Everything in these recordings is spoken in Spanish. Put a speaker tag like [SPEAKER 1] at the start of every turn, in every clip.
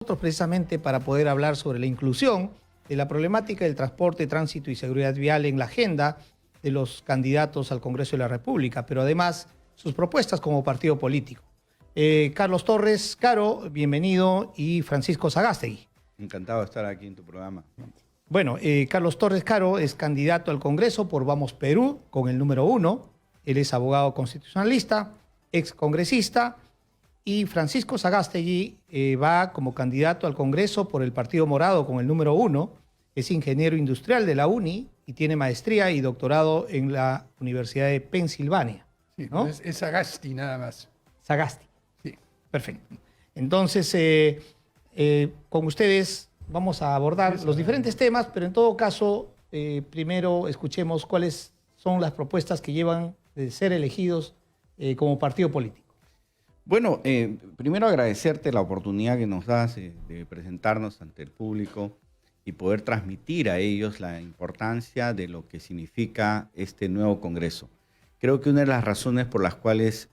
[SPEAKER 1] nosotros precisamente para poder hablar sobre la inclusión de la problemática del transporte, tránsito y seguridad vial en la agenda de los candidatos al Congreso de la República, pero además sus propuestas como partido político. Carlos Torres, Caro, bienvenido, y Francisco Sagástegui.
[SPEAKER 2] Encantado de estar aquí en tu programa.
[SPEAKER 1] Bueno, Carlos Torres Caro es candidato al Congreso por Vamos Perú con el número 1. Él es abogado constitucionalista, excongresista, y Francisco Sagástegui va como candidato al Congreso por el Partido Morado con el número 1. Es ingeniero industrial de la UNI y tiene maestría y doctorado en la Universidad de Pensilvania.
[SPEAKER 3] Sí,
[SPEAKER 1] ¿no?
[SPEAKER 3] es Sagasti nada más.
[SPEAKER 1] Sagasti.
[SPEAKER 3] Sí.
[SPEAKER 1] Perfecto. Entonces, con ustedes vamos a abordar los diferentes temas, pero en todo caso, primero escuchemos cuáles son las propuestas que llevan de ser elegidos como partido político.
[SPEAKER 2] Bueno, primero agradecerte la oportunidad que nos das de presentarnos ante el público y poder transmitir a ellos la importancia de lo que significa este nuevo Congreso. Creo que una de las razones por las cuales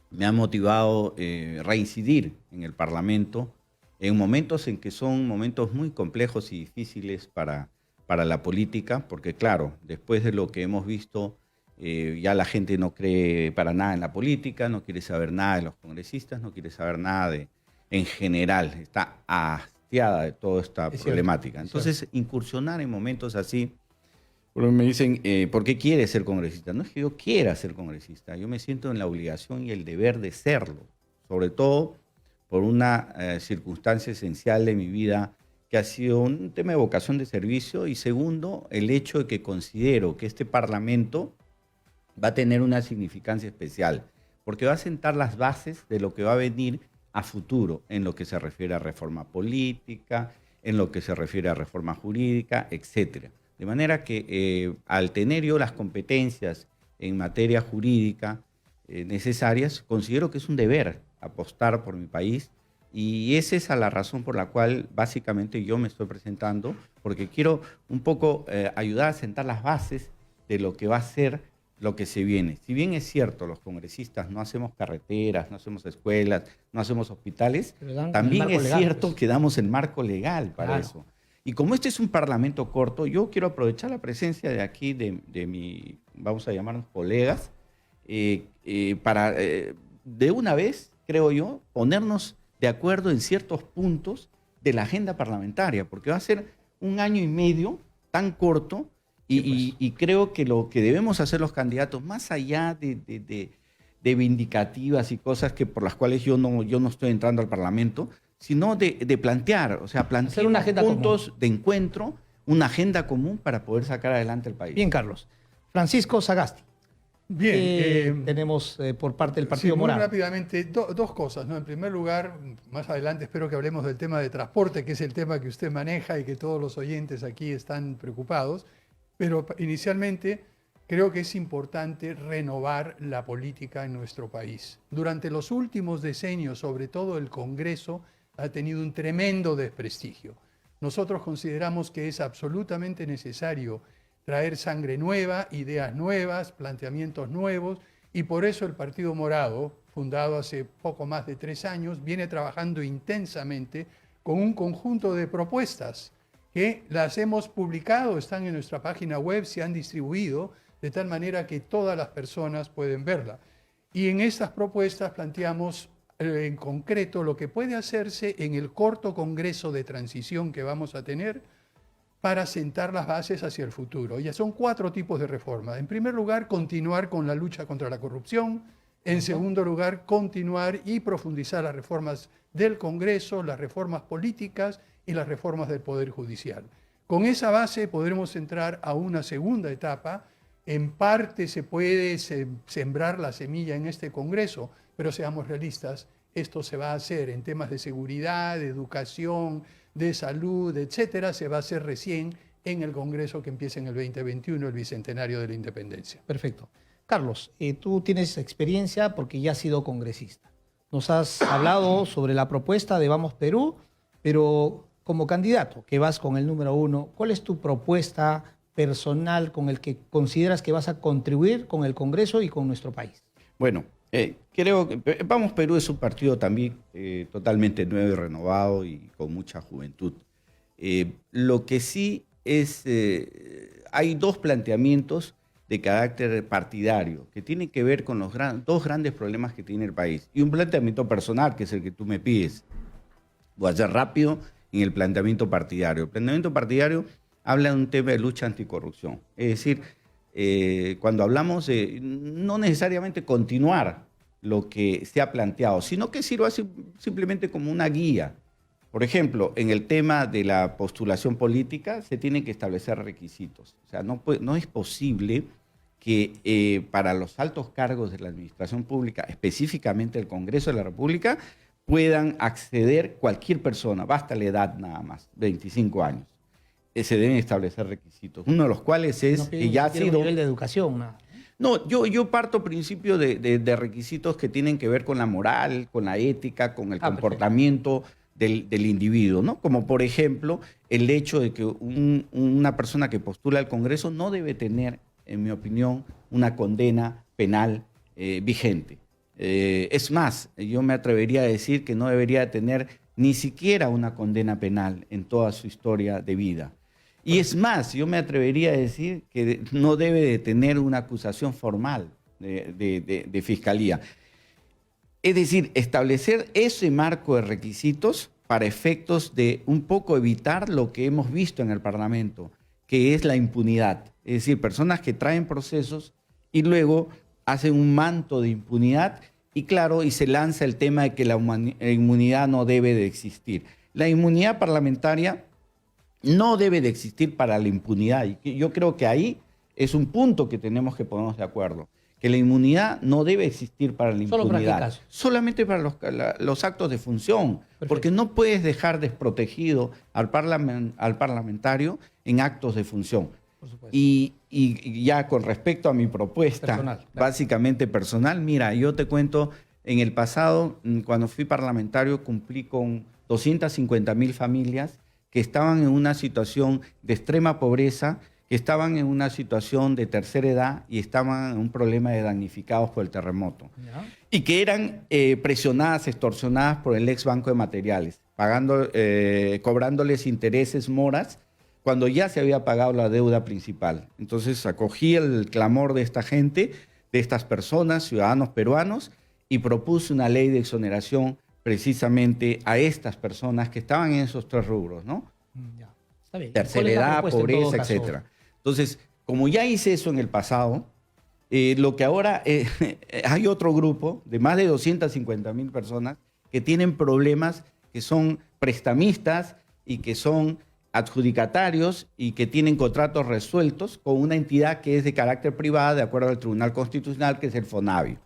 [SPEAKER 2] me ha motivado reincidir en el Parlamento en momentos en que son momentos muy complejos y difíciles para la política, porque claro, después de lo que hemos visto, ya la gente no cree para nada en la política, no quiere saber nada de los congresistas, no quiere saber nada en general, está hastiada de toda esta problemática. Entonces, incursionar en momentos así, me dicen, ¿por qué quieres ser congresista? No es que yo quiera ser congresista, yo me siento en la obligación y el deber de serlo, sobre todo por una circunstancia esencial de mi vida que ha sido un tema de vocación de servicio, y segundo, el hecho de que considero que este Parlamento va a tener una significancia especial, porque va a sentar las bases de lo que va a venir a futuro en lo que se refiere a reforma política, en lo que se refiere a reforma jurídica, etc. De manera que al tener yo las competencias en materia jurídica necesarias, considero que es un deber apostar por mi país, y esa es la razón por la cual básicamente yo me estoy presentando, porque quiero un poco ayudar a sentar las bases de lo que va a ser lo que se viene. Si bien es cierto, los congresistas no hacemos carreteras, no hacemos escuelas, no hacemos hospitales, también es cierto que damos el marco legal para eso. Y como este es un parlamento corto, yo quiero aprovechar la presencia de aquí de mi, vamos a llamarnos colegas, para de una vez, creo yo, ponernos de acuerdo en ciertos puntos de la agenda parlamentaria, porque va a ser un año y medio tan corto. Y creo que lo que debemos hacer los candidatos, más allá de vindicativas y cosas por las cuales yo no estoy entrando al Parlamento, sino de plantear, o sea, plantear
[SPEAKER 1] una agenda
[SPEAKER 2] puntos
[SPEAKER 1] común
[SPEAKER 2] de encuentro, una agenda común para poder sacar adelante el país.
[SPEAKER 1] Bien, Carlos. Francisco Sagasti.
[SPEAKER 3] Bien.
[SPEAKER 1] Tenemos por parte del Partido
[SPEAKER 3] muy
[SPEAKER 1] Morado.
[SPEAKER 3] rápidamente, dos cosas, ¿no? En primer lugar, más adelante espero que hablemos del tema de transporte, que es el tema que usted maneja y que todos los oyentes aquí están preocupados. Pero inicialmente creo que es importante renovar la política en nuestro país. Durante los últimos decenios, sobre todo el Congreso, ha tenido un tremendo desprestigio. Nosotros consideramos que es absolutamente necesario traer sangre nueva, ideas nuevas, planteamientos nuevos, y por eso el Partido Morado, fundado hace poco más de 3 años, viene trabajando intensamente con un conjunto de propuestas que las hemos publicado, están en nuestra página web, se han distribuido, de tal manera que todas las personas pueden verla. Y en estas propuestas planteamos en concreto lo que puede hacerse en el corto Congreso de Transición que vamos a tener para sentar las bases hacia el futuro. Ya son 4 tipos de reformas. En primer lugar, continuar con la lucha contra la corrupción. En segundo lugar, continuar y profundizar las reformas del Congreso, las reformas políticas y las reformas del Poder Judicial. Con esa base podremos entrar a una segunda etapa. En parte se puede sembrar la semilla en este Congreso, pero seamos realistas, esto se va a hacer en temas de seguridad, de educación, de salud, etcétera, se va a hacer recién en el Congreso que empieza en el 2021, el Bicentenario de la Independencia.
[SPEAKER 1] Perfecto. Carlos, tú tienes experiencia porque ya has sido congresista. Nos has hablado sobre la propuesta de Vamos Perú, pero como candidato que vas con el número 1, ¿cuál es tu propuesta personal con el que consideras que vas a contribuir con el Congreso y con nuestro país?
[SPEAKER 2] Bueno, Creo que Vamos Perú es un partido también totalmente nuevo y renovado y con mucha juventud. Lo que sí es, hay dos planteamientos de carácter partidario que tienen que ver con los dos grandes problemas que tiene el país. Y un planteamiento personal, que es el que tú me pides. Voy a ser rápido en el planteamiento partidario. El planteamiento partidario habla de un tema de lucha anticorrupción. Es decir, cuando hablamos de no necesariamente continuar lo que se ha planteado, sino que sirva simplemente como una guía. Por ejemplo, en el tema de la postulación política se tienen que establecer requisitos. O sea, no es posible que para los altos cargos de la administración pública, específicamente el Congreso de la República, puedan acceder cualquier persona, basta la edad nada más, 25 años. Se deben establecer requisitos, uno de los cuales es que ya ha sido...
[SPEAKER 1] un nivel de educación, ¿no?
[SPEAKER 2] No, yo parto principio de requisitos que tienen que ver con la moral, con la ética, con el comportamiento del individuo, ¿no? Como por ejemplo, el hecho de que una persona que postula al Congreso no debe tener, en mi opinión, una condena penal vigente. Es más, yo me atrevería a decir que no debería tener ni siquiera una condena penal en toda su historia de vida. Y es más, yo me atrevería a decir que no debe de tener una acusación formal de fiscalía. Es decir, establecer ese marco de requisitos para efectos de un poco evitar lo que hemos visto en el Parlamento, que es la impunidad. Es decir, personas que traen procesos y luego hacen un manto de impunidad y claro, y se lanza el tema de que la inmunidad no debe de existir. La inmunidad parlamentaria no debe de existir para la impunidad. Y yo creo que ahí es un punto que tenemos que ponernos de acuerdo. Que la inmunidad no debe existir para la impunidad.
[SPEAKER 1] ¿Solo para qué caso?
[SPEAKER 2] Solamente para los actos de función. Perfecto. Porque no puedes dejar desprotegido al parlamentario en actos de función.
[SPEAKER 1] Por supuesto.
[SPEAKER 2] Y ya con respecto a mi propuesta,
[SPEAKER 1] Personal, claro.
[SPEAKER 2] básicamente personal, mira, yo te cuento, en el pasado, cuando fui parlamentario, cumplí con 250.000 familias que estaban en una situación de extrema pobreza, que estaban en una situación de tercera edad y estaban en un problema de damnificados por el terremoto. ¿Ya? Y que eran presionadas, extorsionadas por el ex Banco de Materiales, cobrándoles intereses, moras, cuando ya se había pagado la deuda principal. Entonces acogí el clamor de esta gente, de estas personas, ciudadanos peruanos, y propuse una ley de exoneración precisamente a estas personas que estaban en esos tres rubros, ¿no?
[SPEAKER 1] Ya. Está bien.
[SPEAKER 2] Tercera edad, pobreza, etcétera. Entonces, como ya hice eso en el pasado, lo que ahora hay otro grupo de más de 250.000 personas que tienen problemas, que son prestamistas y que son adjudicatarios y que tienen contratos resueltos con una entidad que es de carácter privado, de acuerdo al Tribunal Constitucional, que es el FONAVI.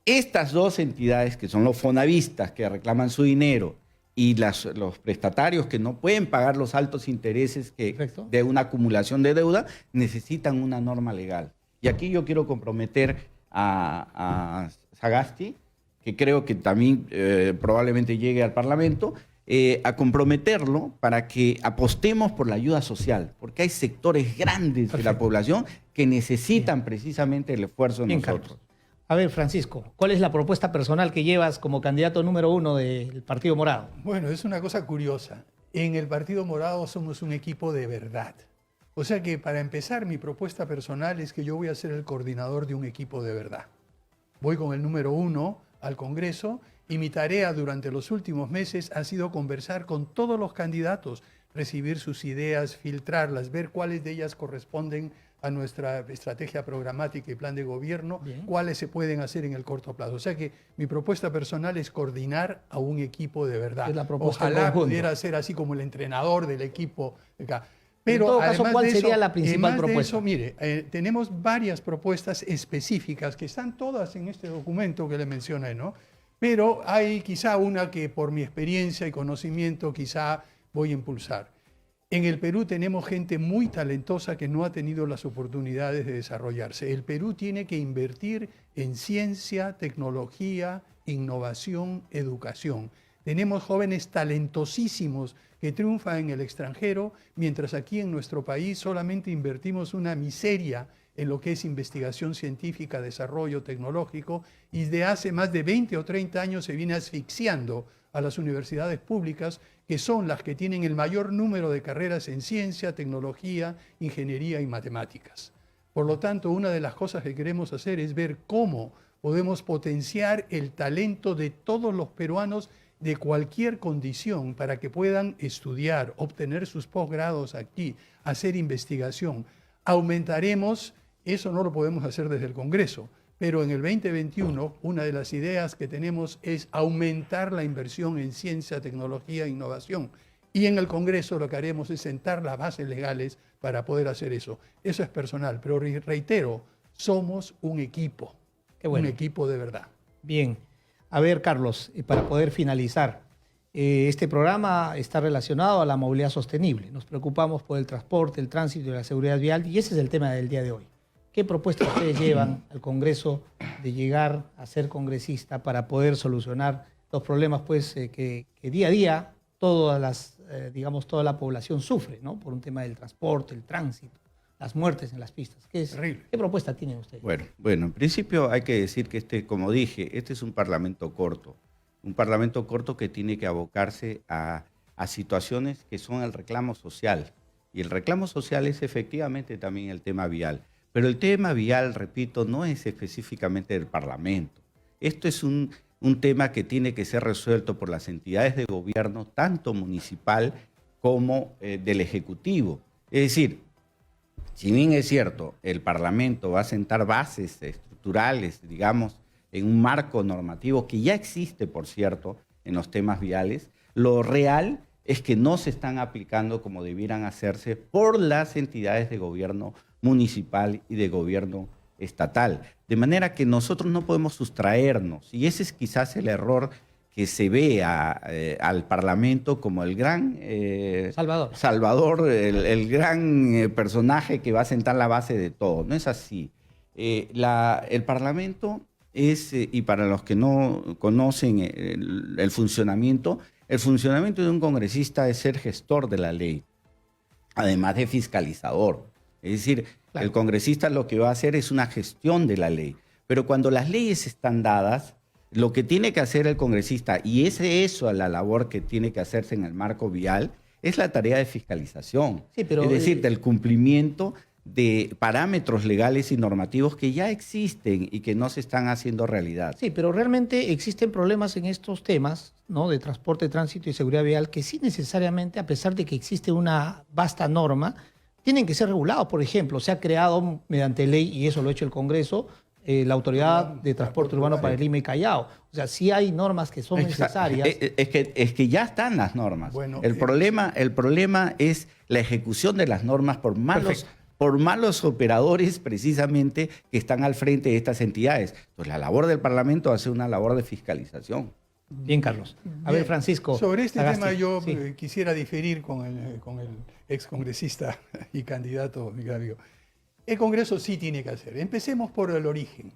[SPEAKER 2] Estas dos entidades, que son los fonavistas que reclaman su dinero y los prestatarios que no pueden pagar los altos intereses de una acumulación de deuda, necesitan una norma legal. Y aquí yo quiero comprometer a Sagasti, que creo que también probablemente llegue al Parlamento, a comprometerlo para que apostemos por la ayuda social, porque hay sectores grandes de la población que necesitan precisamente el esfuerzo de nosotros.
[SPEAKER 1] Carlos. A ver, Francisco, ¿cuál es la propuesta personal que llevas como candidato número 1 del Partido Morado?
[SPEAKER 3] Bueno, es una cosa curiosa. En el Partido Morado somos un equipo de verdad. O sea que para empezar, mi propuesta personal es que yo voy a ser el coordinador de un equipo de verdad. Voy con el número 1 al Congreso y mi tarea durante los últimos meses ha sido conversar con todos los candidatos, recibir sus ideas, filtrarlas, ver cuáles de ellas corresponden a nuestra estrategia programática y plan de gobierno, bien, cuáles se pueden hacer en el corto plazo. O sea que mi propuesta personal es coordinar a un equipo de verdad.
[SPEAKER 1] Es la propuesta
[SPEAKER 3] Ojalá pudiera ser así como el entrenador del equipo. Pero
[SPEAKER 1] en todo caso, ¿cuál sería la principal propuesta?
[SPEAKER 3] Eso, mire, tenemos varias propuestas específicas que están todas en este documento que le mencioné, ¿no? Pero hay quizá una que por mi experiencia y conocimiento quizá voy a impulsar. En el Perú tenemos gente muy talentosa que no ha tenido las oportunidades de desarrollarse. El Perú tiene que invertir en ciencia, tecnología, innovación, educación. Tenemos jóvenes talentosísimos que triunfan en el extranjero, mientras aquí en nuestro país solamente invertimos una miseria en lo que es investigación científica, desarrollo tecnológico, y de hace más de 20 o 30 años se viene asfixiando a las universidades públicas, que son las que tienen el mayor número de carreras en ciencia, tecnología, ingeniería y matemáticas. Por lo tanto, una de las cosas que queremos hacer es ver cómo podemos potenciar el talento de todos los peruanos de cualquier condición para que puedan estudiar, obtener sus posgrados aquí, hacer investigación. Aumentaremos, eso no lo podemos hacer desde el Congreso, pero en el 2021 una de las ideas que tenemos es aumentar la inversión en ciencia, tecnología e innovación. Y en el Congreso lo que haremos es sentar las bases legales para poder hacer eso. Eso es personal, pero reitero, somos un equipo,
[SPEAKER 1] Qué bueno.
[SPEAKER 3] un equipo de verdad.
[SPEAKER 1] Bien. A ver, Carlos, para poder finalizar, este programa está relacionado a la movilidad sostenible. Nos preocupamos por el transporte, el tránsito y la seguridad vial, y ese es el tema del día de hoy. ¿Qué propuestas ustedes llevan al Congreso de llegar a ser congresista para poder solucionar los problemas pues, que día a día todas las, toda la población sufre, ¿no? Por un tema del transporte, el tránsito, las muertes en las pistas? ¿Qué propuesta tienen ustedes?
[SPEAKER 2] Bueno, en principio hay que decir que como dije, este es un parlamento corto que tiene que abocarse a situaciones que son el reclamo social. Y el reclamo social es efectivamente también el tema vial. Pero el tema vial, repito, no es específicamente del Parlamento. Esto es un tema que tiene que ser resuelto por las entidades de gobierno, tanto municipal como del Ejecutivo. Es decir, si bien es cierto, el Parlamento va a sentar bases estructurales, digamos, en un marco normativo que ya existe, por cierto, en los temas viales, lo real es que no se están aplicando como debieran hacerse por las entidades de gobierno municipal y de gobierno estatal. De manera que nosotros no podemos sustraernos, y ese es quizás el error que se ve al Parlamento como el gran Salvador, el gran personaje que va a sentar la base de todo. No es así. El Parlamento es, y para los que no conocen el funcionamiento de un congresista es ser gestor de la ley, además de fiscalizador. Es decir, claro, el congresista lo que va a hacer es una gestión de la ley. Pero cuando las leyes están dadas, lo que tiene que hacer el congresista, y es eso la labor que tiene que hacerse en el marco vial, es la tarea de fiscalización.
[SPEAKER 1] Sí, pero,
[SPEAKER 2] es decir, del cumplimiento de parámetros legales y normativos que ya existen y que no se están haciendo realidad.
[SPEAKER 1] Sí, pero realmente existen problemas en estos temas, ¿no?, de transporte, tránsito y seguridad vial, que sí necesariamente, a pesar de que existe una vasta norma, tienen que ser regulados. Por ejemplo, se ha creado mediante ley, y eso lo ha hecho el Congreso, la Autoridad de Transporte Urbano para el Lima y Callao. O sea, sí hay normas que son necesarias.
[SPEAKER 2] Es que ya están las normas.
[SPEAKER 3] Bueno,
[SPEAKER 2] el problema es la ejecución de las normas por malos operadores precisamente que están al frente de estas entidades. Entonces, la labor del Parlamento hace una labor de fiscalización.
[SPEAKER 1] Bien, Carlos. A ver, Francisco.
[SPEAKER 3] Sobre este
[SPEAKER 1] Sagasti,
[SPEAKER 3] tema yo
[SPEAKER 1] sí,
[SPEAKER 3] quisiera diferir con el excongresista y candidato Gravio. El Congreso sí tiene que hacer. Empecemos por el origen.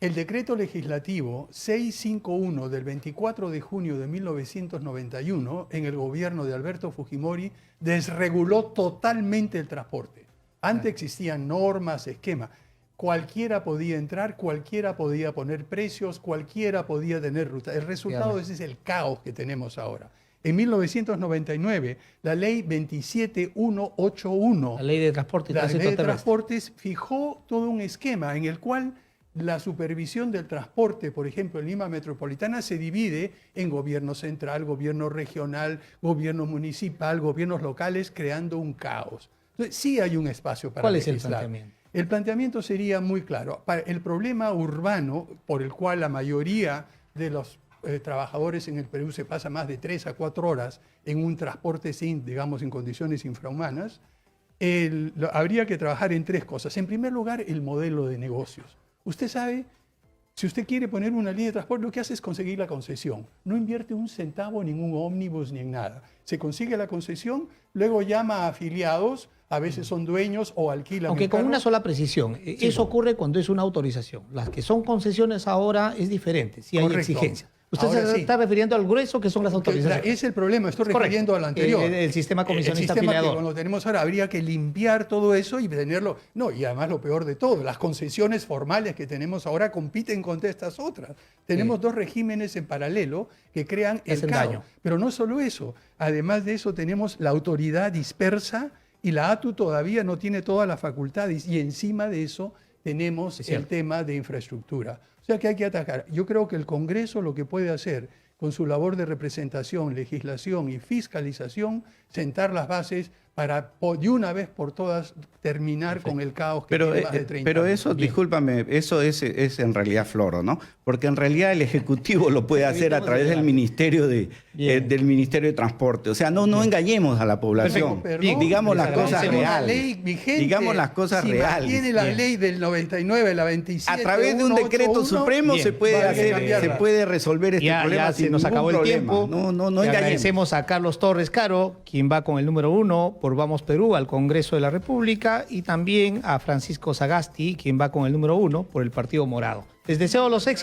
[SPEAKER 3] El decreto legislativo 651 del 24 de junio de 1991, en el gobierno de Alberto Fujimori, desreguló totalmente el transporte. Antes existían normas, esquemas. Cualquiera podía entrar, cualquiera podía poner precios, cualquiera podía tener ruta. El resultado ese es el caos que tenemos ahora. En 1999, la ley 27181,
[SPEAKER 1] la ley de transporte y
[SPEAKER 3] la ley de
[SPEAKER 1] terrestre,
[SPEAKER 3] transportes, fijó todo un esquema en el cual la supervisión del transporte, por ejemplo, en Lima Metropolitana, se divide en gobierno central, gobierno regional, gobierno municipal, gobiernos locales, creando un caos. Entonces, sí hay un espacio para legislar.
[SPEAKER 1] ¿Cuál es el planteamiento?
[SPEAKER 3] El planteamiento sería muy claro. El problema urbano, por el cual la mayoría de los trabajadores en el Perú se pasa más de 3 a 4 horas en un transporte sin condiciones infrahumanas, habría que trabajar en 3 cosas. En primer lugar, el modelo de negocios. Usted sabe, si usted quiere poner una línea de transporte, lo que hace es conseguir la concesión. No invierte un centavo en ningún ómnibus ni en nada. Se consigue la concesión, luego llama a afiliados, a veces son dueños o alquilan.
[SPEAKER 1] Aunque con una sola precisión. Sí, eso ocurre cuando es una autorización. Las que son concesiones ahora es diferente, sí hay exigencias. Usted
[SPEAKER 3] Ahora
[SPEAKER 1] se
[SPEAKER 3] sí.
[SPEAKER 1] está refiriendo al grueso, que son las autorizaciones.
[SPEAKER 3] Es el problema, estoy
[SPEAKER 1] Correcto.
[SPEAKER 3] refiriendo al anterior.
[SPEAKER 1] El sistema comisionista
[SPEAKER 3] El sistema
[SPEAKER 1] afiliador.
[SPEAKER 3] que cuando tenemos ahora habría que limpiar todo eso y tenerlo. No, y además lo peor de todo, las concesiones formales que tenemos ahora compiten contra estas otras. Tenemos dos regímenes en paralelo que crean el
[SPEAKER 1] Hacen
[SPEAKER 3] caos.
[SPEAKER 1] daño.
[SPEAKER 3] Pero no solo eso, además de eso tenemos la autoridad dispersa y la ATU todavía no tiene todas las facultades y encima de eso tenemos
[SPEAKER 1] Es
[SPEAKER 3] el
[SPEAKER 1] cierto.
[SPEAKER 3] tema de infraestructura. O sea que hay que atacar. Yo creo que el Congreso lo que puede hacer con su labor de representación, legislación y fiscalización, sentar las bases para de una vez por todas terminar con el caos que tiene más de 30
[SPEAKER 2] pero
[SPEAKER 3] años.
[SPEAKER 2] eso, discúlpame, eso es en realidad floro, ¿no? Porque en realidad el Ejecutivo lo puede hacer a través del Ministerio de Transporte. O sea, no engañemos a la población.
[SPEAKER 3] Perfecto, perdón,
[SPEAKER 2] digamos las
[SPEAKER 1] les
[SPEAKER 2] cosas
[SPEAKER 1] agradecemos.
[SPEAKER 3] Una
[SPEAKER 2] reales.
[SPEAKER 3] ley vigente,
[SPEAKER 2] Digamos las cosas
[SPEAKER 3] si
[SPEAKER 2] reales.
[SPEAKER 3] Tiene la
[SPEAKER 1] Bien.
[SPEAKER 3] ley del 99, la 27.
[SPEAKER 2] A través de un decreto
[SPEAKER 3] 181,
[SPEAKER 2] supremo
[SPEAKER 1] Bien.
[SPEAKER 2] se puede
[SPEAKER 3] Vale,
[SPEAKER 2] hacer,
[SPEAKER 3] cambiarla.
[SPEAKER 2] se puede resolver este problema
[SPEAKER 1] Ya
[SPEAKER 2] sin
[SPEAKER 1] se nos
[SPEAKER 2] ningún
[SPEAKER 1] acabó el
[SPEAKER 2] problema.
[SPEAKER 1] tiempo.
[SPEAKER 2] No
[SPEAKER 1] Le
[SPEAKER 2] engañemos.
[SPEAKER 1] agradecemos a Carlos Torres Caro, quien va con el número 1 por Vamos Perú al Congreso de la República, y también a Francisco Sagasti, quien va con el número 1 por el Partido Morado. Les deseo los éxitos.